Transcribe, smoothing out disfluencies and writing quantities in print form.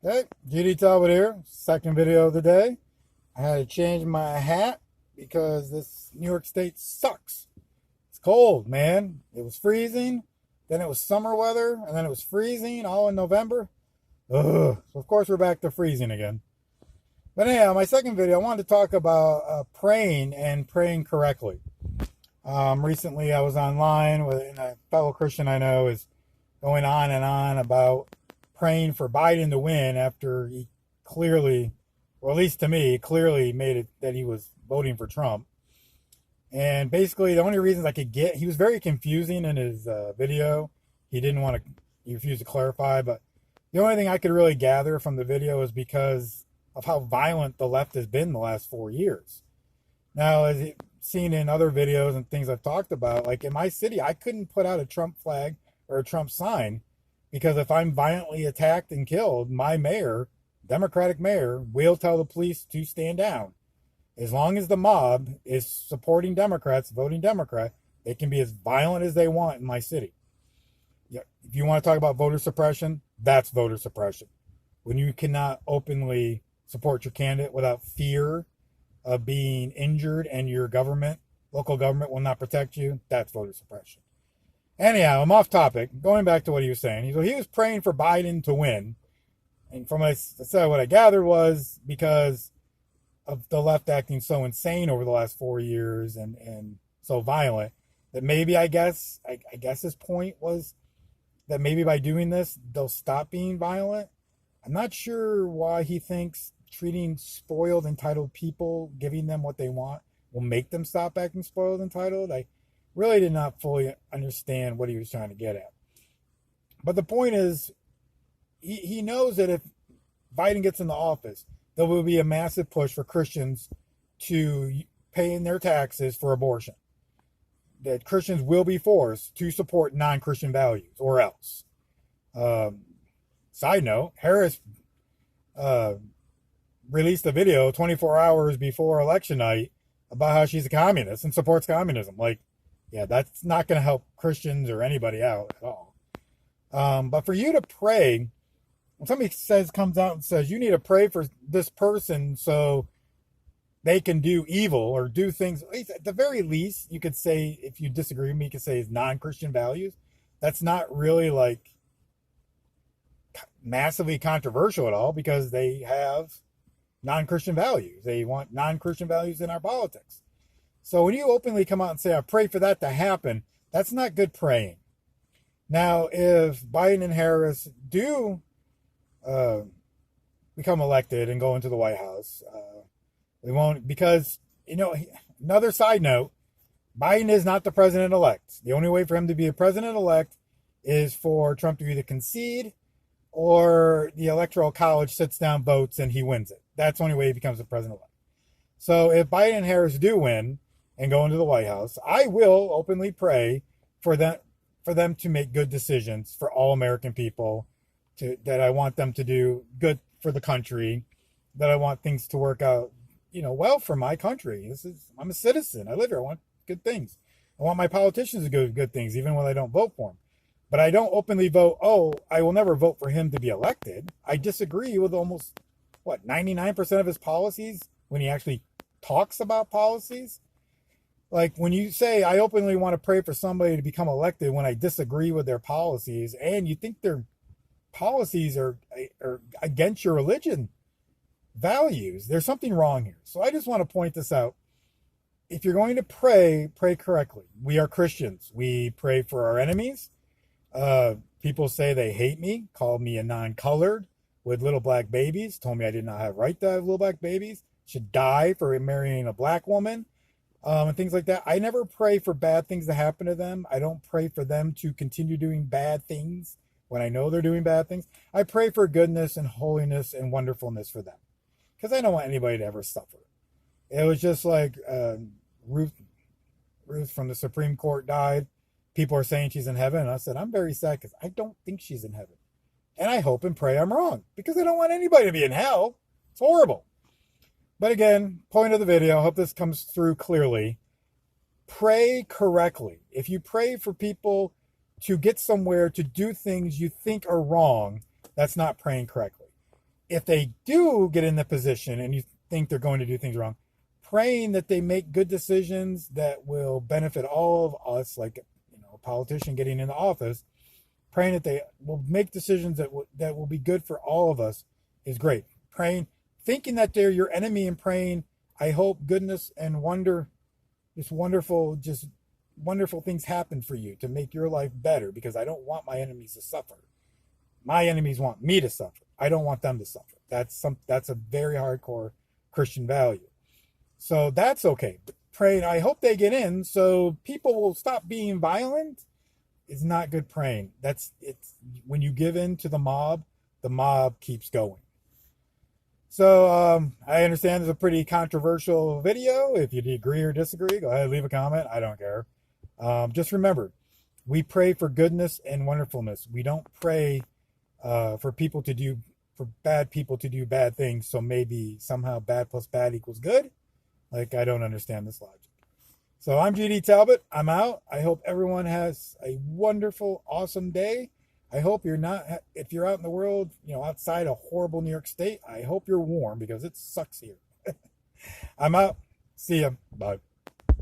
Hey, GD Talbot here. Second video of the day. I had to change my hat because this New York State sucks. It's cold, man. It was freezing, then it was summer weather, and then it was freezing all in November. Ugh. So of course we're back to freezing again. But anyhow, my second video, I wanted to talk about praying and praying correctly. Recently I was online with a fellow Christian I know is going on and on about praying for Biden to win after he clearly, or at least to me, clearly made it that he was voting for Trump. And basically, the only reasons I could get, he was very confusing in his video. He didn't want to, he refused to clarify, but the only thing I could really gather from the video is because of how violent the left has been the last 4 years. Now, as you've seen in other videos and things I've talked about, like in my city, I couldn't put out a Trump flag or a Trump sign because if I'm violently attacked and killed, my mayor, Democratic mayor, will tell the police to stand down. As long as the mob is supporting Democrats, voting Democrat, they can be as violent as they want in my city. Yeah, if you want to talk about voter suppression, that's voter suppression. When you cannot openly support your candidate without fear of being injured and your government, local government will not protect you, that's voter suppression. Anyhow, I'm off topic. Going back to what he was saying. He was praying for Biden to win. And from what I said, what I gathered was because of the left acting so insane over the last 4 years and so violent that maybe I guess his point was that maybe by doing this, they'll stop being violent. I'm not sure why he thinks treating spoiled, entitled people, giving them what they want, will make them stop acting spoiled, entitled. I really did not fully understand what he was trying to get at. But the point is, he knows that if Biden gets in the office, there will be a massive push for Christians to pay in their taxes for abortion. That Christians will be forced to support non-Christian values or else. Side note, Harris released a video 24 hours before election night about how she's a communist and supports communism. Like, yeah, that's not going to help Christians or anybody out at all. But for you to pray, when somebody comes out and says, you need to pray for this person so they can do evil or do things, at the very least, you could say, if you disagree with me, you could say is non-Christian values. That's not really like massively controversial at all because they have non-Christian values. They want non-Christian values in our politics. So when you openly come out and say, I pray for that to happen, that's not good praying. Now, if Biden and Harris do become elected and go into the White House, they won't, because, another side note, Biden is not the president-elect. The only way for him to be a president-elect is for Trump to either concede or the Electoral College sits down, votes, and he wins it. That's the only way he becomes the president-elect. So if Biden and Harris do win and go into the White House, I will openly pray for them to make good decisions for all American people, that I want them to do good for the country, that I want things to work out, well for my country. I'm a citizen. I live here. I want good things. I want my politicians to do good things, even when I don't vote for them. But I don't openly vote, I will never vote for him to be elected. I disagree with almost, 99% of his policies when he actually talks about policies. Like when you say, I openly want to pray for somebody to become elected when I disagree with their policies and you think their policies are against your religion values, there's something wrong here. So I just want to point this out. If you're going to pray, pray correctly. We are Christians. We pray for our enemies. People say they hate me, called me a non-colored with little black babies, told me I did not have a right to have little black babies, should die for marrying a black woman, and things like that. I never pray for bad things to happen to them. I don't pray for them to continue doing bad things when I know they're doing bad things. I pray for goodness and holiness and wonderfulness for them because I don't want anybody to ever suffer. It was just like Ruth from the Supreme Court died. People are saying she's in heaven. And I said, I'm very sad because I don't think she's in heaven. And I hope and pray I'm wrong because I don't want anybody to be in hell. It's horrible. But again, point of the video, I hope this comes through clearly. Pray correctly. If you pray for people to get somewhere to do things you think are wrong, that's not praying correctly. if they do get in the position and you think they're going to do things wrong, praying that they make good decisions that will benefit all of us, like, a politician getting into office, praying that they will make decisions that will be good for all of us is great. Praying, thinking that they're your enemy and praying, I hope goodness and wonder, just wonderful things happen for you to make your life better, because I don't want my enemies to suffer. My enemies want me to suffer. I don't want them to suffer. That's a very hardcore Christian value. So that's okay. Praying, I hope they get in so people will stop being violent, is not good praying. It's when you give in to the mob keeps going. So I understand it's a pretty controversial video. If you agree or disagree, go ahead, leave a comment. I don't care. Just remember, we pray for goodness and wonderfulness. We don't pray for bad people to do bad things. So maybe somehow bad plus bad equals good. Like, I don't understand this logic. So I'm GD Talbot. I'm out. I hope everyone has a wonderful, awesome day. I hope if you're out in the world, outside a horrible New York State, I hope you're warm, because it sucks here. I'm out. See ya. Bye.